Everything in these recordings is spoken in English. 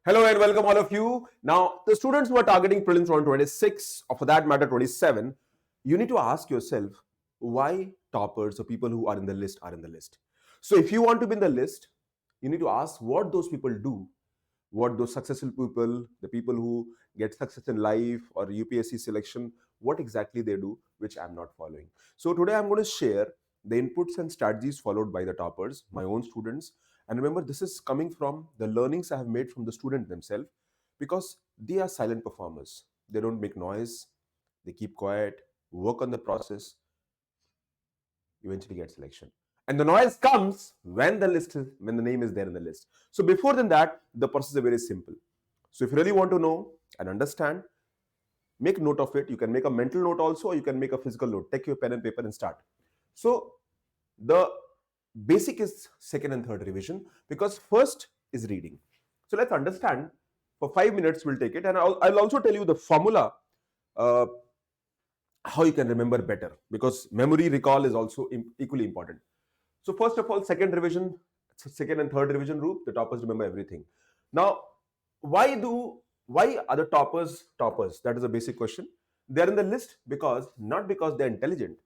Hello and welcome all of you. Now, the students who are targeting prelims round 26 or for that matter 27, you need to ask yourself why toppers or people who are in the list are in the list. So if you want to be in the list, you need to ask what those people do, what those successful people, the people who get success in life or UPSC selection, what exactly they do, which I'm not following. So today I'm going to share the inputs and strategies followed by the toppers, my own students. And remember, this is coming from the learnings I have made from the student themselves because they are silent performers. They don't make noise, they keep quiet, work on the process, eventually get selection. And the noise comes when when the name is there in the list. So before than that, the process is very simple. So if you really want to know and understand, make note of it. You can make a mental note also, or you can make a physical note. Take your pen and paper and start. So the basic is second and third revision because first is reading. So let's understand. For 5 minutes we'll take it, and I'll also tell you the formula. How you can remember better, because memory recall is also equally important. So first of all, second and third revision group, the toppers remember everything. Now, why are the toppers? That is a basic question. They're in the list not because they're intelligent,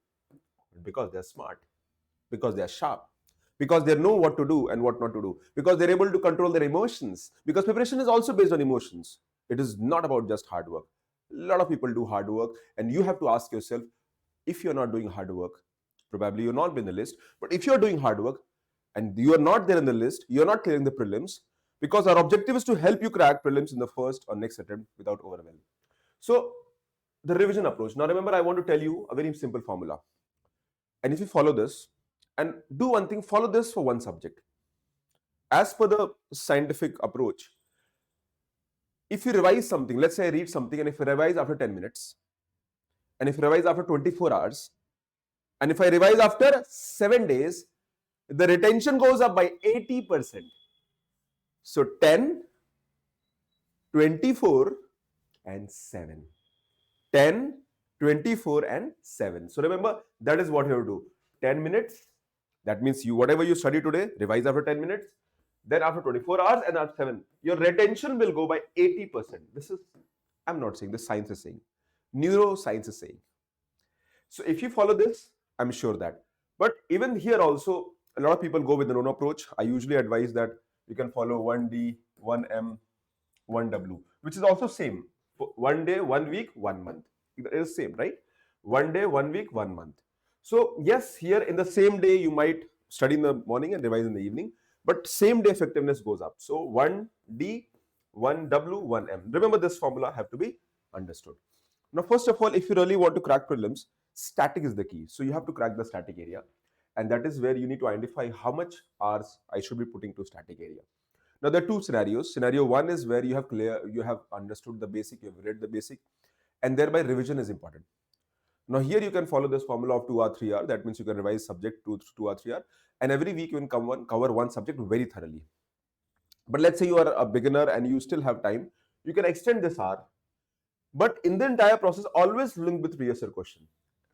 but because they're smart, because they're sharp, because they know what to do and what not to do, because they're able to control their emotions, because preparation is also based on emotions. It is not about just hard work. A lot of people do hard work, and you have to ask yourself, if you're not doing hard work, probably you'll not be in the list. But if you're doing hard work and you are not there in the list, you're not clearing the prelims, because our objective is to help you crack prelims in the first or next attempt without overwhelm. So the revision approach. Now remember, I want to tell you a very simple formula. And if you follow this and do one thing, follow this for one subject. As per the scientific approach, if you revise something, let's say I read something, and if I revise after 10 minutes, and if I revise after 24 hours, and if I revise after 7 days, the retention goes up by 80%. So 10, 24, and 7. 10, 24, and 7. So remember, that is what you have to do. 10 minutes, that means whatever you study today, revise after 10 minutes. Then after 24 hours and after 7, your retention will go by 80%. I'm not saying this, science is saying. Neuroscience is saying. So if you follow this, I'm sure that. But even here also, a lot of people go with their own approach. I usually advise that you can follow 1D, 1M, 1W, which is also same. 1 day, 1 week, 1 month. It is same, right? 1 day, 1 week, 1 month. So yes, here in the same day, you might study in the morning and revise in the evening, but same day effectiveness goes up. So 1D, 1W, 1M. Remember, this formula have to be understood. Now, first of all, if you really want to crack prelims, static is the key. So you have to crack the static area. And that is where you need to identify how much hours I should be putting to static area. Now, there are two scenarios. Scenario one is where you have understood the basic, you have read the basic, and thereby revision is important. Now, here you can follow this formula of 2 or 3 hours. That means you can revise subject 2 or 3 hours, and every week you can cover one subject very thoroughly. But let's say you are a beginner and you still have time, you can extend this hour. But in the entire process, always link with previous year question.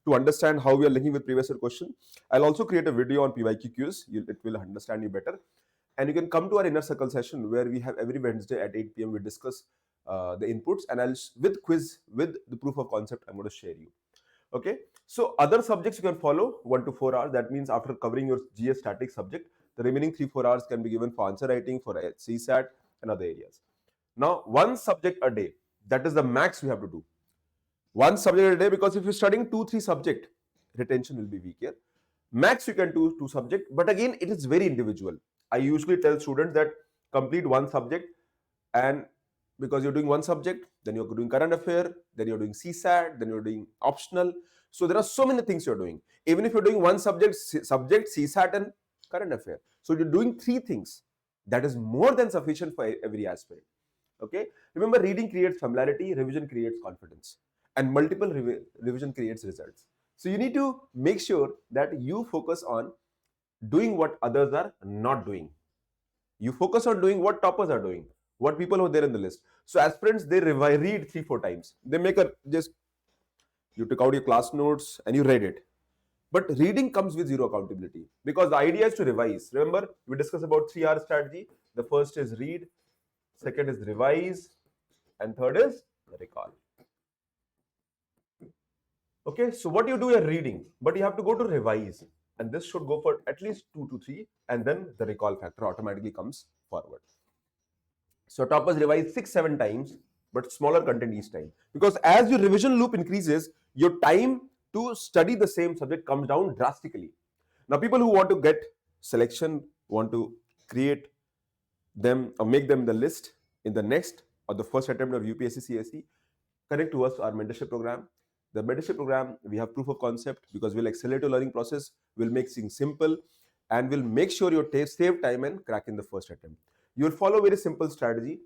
To understand how we are linking with previous year question, I'll also create a video on PYQ it will understand you better. And you can come to our inner circle session where we have every Wednesday at 8 p.m. we discuss the inputs, and with quiz, with the proof of concept, I'm going to share you. Okay. So other subjects you can follow 1 to 4 hours. That means after covering your GS static subject, the remaining 3-4 hours can be given for answer writing, for CSAT and other areas. Now, one subject a day, that is the max we have to do. One subject a day, because if you're studying 2-3 subject, retention will be weaker. Max you can do 2 subject, but again, it is very individual. I usually tell students that complete one subject, and because you're doing one subject, then you're doing current affair, then you're doing CSAT, then you're doing optional. So there are so many things you're doing. Even if you're doing one subject, CSAT and current affair. So you're doing 3 things. That is more than sufficient for every aspirant. Okay. Remember, reading creates familiarity, revision creates confidence, and multiple revision creates results. So you need to make sure that you focus on doing what others are not doing. You focus on doing what toppers are doing, what people are there in the list. So aspirants, they read 3-4 times. They make you took out your class notes and you read it. But reading comes with zero accountability, because the idea is to revise. Remember, we discussed about 3R strategy. The first is read, second is revise, and third is recall. Okay, so what you do, you're reading, but you have to go to revise, and this should go for at least 2 to 3, and then the recall factor automatically comes forward. So toppers revise 6-7 times, but smaller content each time, because as your revision loop increases, your time to study the same subject comes down drastically. Now people who want to get selection, want to create them or make them the list in the next or the first attempt of UPSC CSE, connect to us, our mentorship program. The mentorship program, we have proof of concept, because we'll accelerate your learning process, we'll make things simple, and we'll make sure you save time and crack in the first attempt. You'll follow very simple strategy.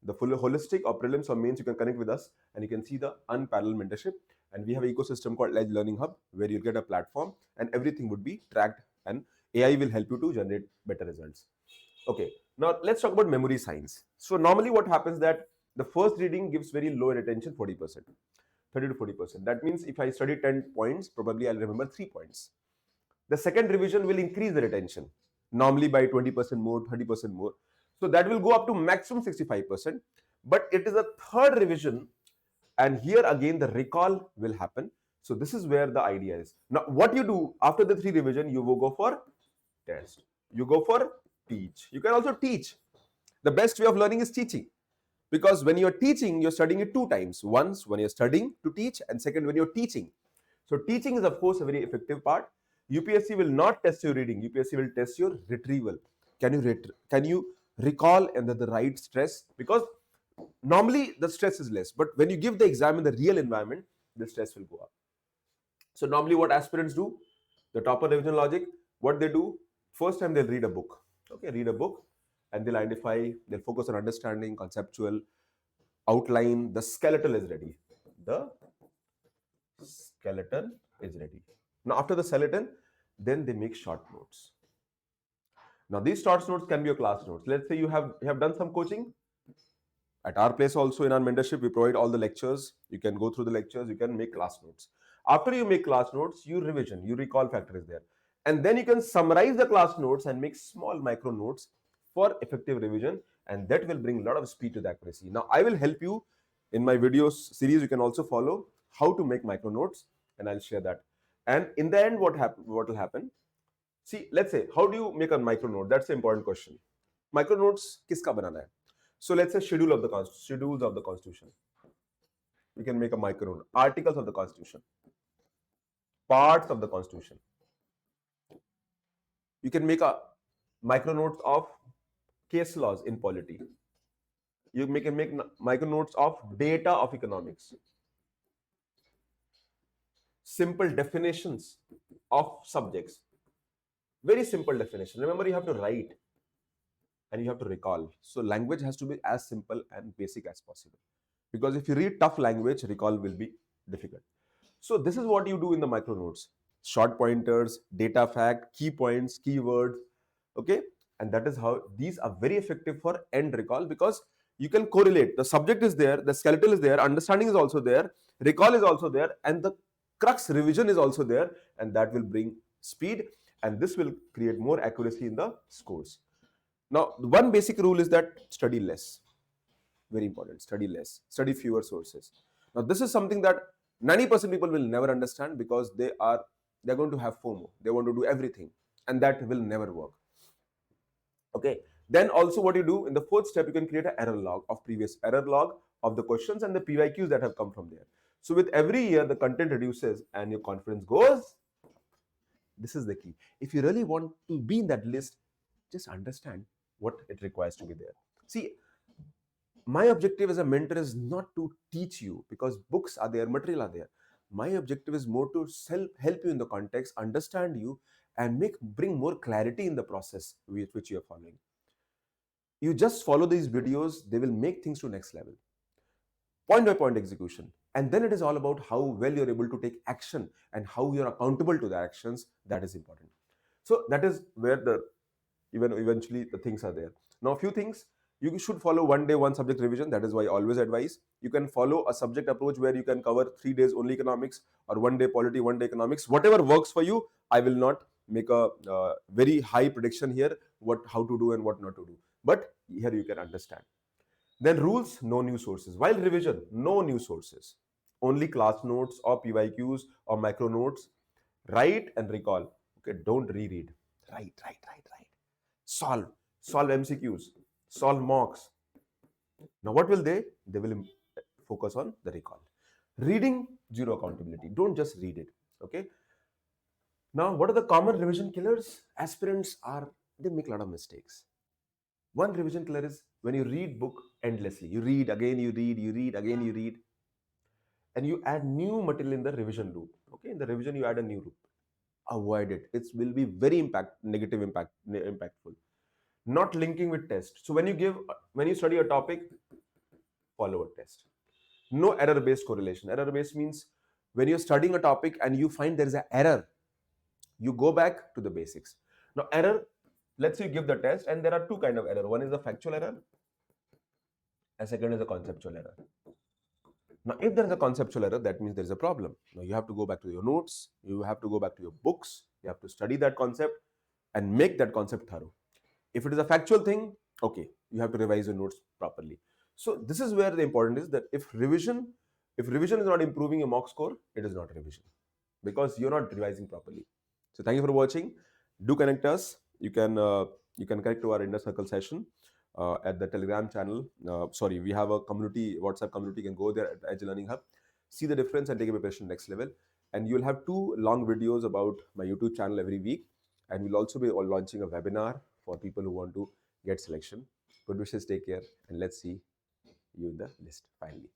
The full holistic or prelims or mains, you can connect with us and you can see the unparalleled mentorship. And we have an ecosystem called Edge Learning Hub, where you'll get a platform and everything would be tracked, and AI will help you to generate better results. Okay, now let's talk about memory science. So normally what happens that the first reading gives very low retention, 40%, 30 to 40%. That means if I study 10 points, probably I'll remember 3 points. The second revision will increase the retention, normally by 20% more, 30% more. So that will go up to maximum 65%. But it is a third revision, and here again the recall will happen. So this is where the idea is. Now what you do after the 3 revision, you will go for test, you go for teach. You can also teach. The best way of learning is teaching, because when you're teaching, you're studying it 2 times. Once when you're studying to teach, and second when you're teaching. So teaching is of course a very effective part. UPSC will not test your reading, UPSC will test your retrieval. Can you recall under the right stress? Because normally the stress is less, but when you give the exam in the real environment, the stress will go up. So normally what aspirants do, the topper revision logic, what they do, first time they'll read a book. Okay, read a book, and they'll identify, they'll focus on understanding, conceptual, outline, the skeleton is ready. The skeleton is ready. Now after the skeleton, then they make short notes. Now these short notes can be your class notes. Let's say you have done some coaching. At our place also, in our mentorship, we provide all the lectures. You can go through the lectures, you can make class notes. After you make class notes, you revision, you recall factor is there. And then you can summarize the class notes and make small micro notes for effective revision, and that will bring a lot of speed to the accuracy. Now I will help you in my videos series. You can also follow how to make micro notes, and I'll share that. And in the end, what will happen? See, let's say, how do you make a micro note? That's the important question. Micro notes kiska banana hai? So let's say schedules of the Constitution. We can make a micro note. Articles of the Constitution. Parts of the Constitution. You can make a micro notes of case laws in polity. You can make micro notes of data of economics. Simple definitions of subjects. Very simple definition. Remember, you have to write and you have to recall. So language has to be as simple and basic as possible. Because if you read tough language, recall will be difficult. So this is what you do in the micro notes. Short pointers, data fact, key points, keywords. Okay. And that is how these are very effective for end recall, because you can correlate. The subject is there, the skeleton is there, understanding is also there, recall is also there, and the crux revision is also there, and that will bring speed, and this will create more accuracy in the scores. Now, one basic rule is that study less. Very important. Study less. Study fewer sources. Now, this is something that 90% people will never understand, because they're going to have FOMO. They want to do everything, and that will never work. Okay. Then also what you do in the fourth step, you can create an error log of previous error log of the questions and the PYQs that have come from there. So with every year, the content reduces and your confidence goes. This is the key. If you really want to be in that list, just understand what it requires to be there. See, my objective as a mentor is not to teach you, because books are there, material are there. My objective is more to help you in the context, understand you, and bring more clarity in the process which you are following. You just follow these videos, they will make things to next level. Point by point execution. And then it is all about how well you're able to take action and how you're accountable to the actions. That is important. So that is where eventually the things are there. Now, a few things. You should follow 1 day, 1 subject revision. That is why I always advise. You can follow a subject approach where you can cover 3 days only economics, or 1 day polity, 1 day economics. Whatever works for you. I will not make a very high prediction here, how to do and what not to do. But here you can understand. Then rules, no new sources. While revision, no new sources. Only class notes or PYQs or micro notes. Write and recall. Okay, don't reread. Write. Solve. Solve MCQs. Solve mocks. Now, what will they? They will focus on the recall. Reading, zero accountability. Don't just read it. Okay. Now, what are the common revision killers? Aspirants are, they make a lot of mistakes. One revision killer is when you read book endlessly. You read again, you read again, you read, and you add new material in the revision loop. Okay, in the revision you add a new loop. Avoid it. It will be very impactful. Not linking with test. So when you study a topic, follow a test. No error-based correlation. Error-based means when you're studying a topic and you find there is an error, you go back to the basics. Now, error, let's say you give the test and there are two kind of error. One is a factual error, and second is a conceptual error. Now, if there is a conceptual error, that means there is a problem. Now, you have to go back to your notes, you have to go back to your books, you have to study that concept and make that concept thorough. If it is a factual thing, okay, you have to revise your notes properly. So, this is where the important is that if revision is not improving your mock score, it is not revision because you're not revising properly. So, thank you for watching. Do connect us. You can connect to our inner circle session at the Telegram channel. We have a community, WhatsApp community. You can go there at Edge Learning Hub, see the difference and take your preparation next level. And you'll have 2 long videos about my YouTube channel every week. And we'll also be launching a webinar for people who want to get selection. Good wishes, take care, and let's see you in the list finally.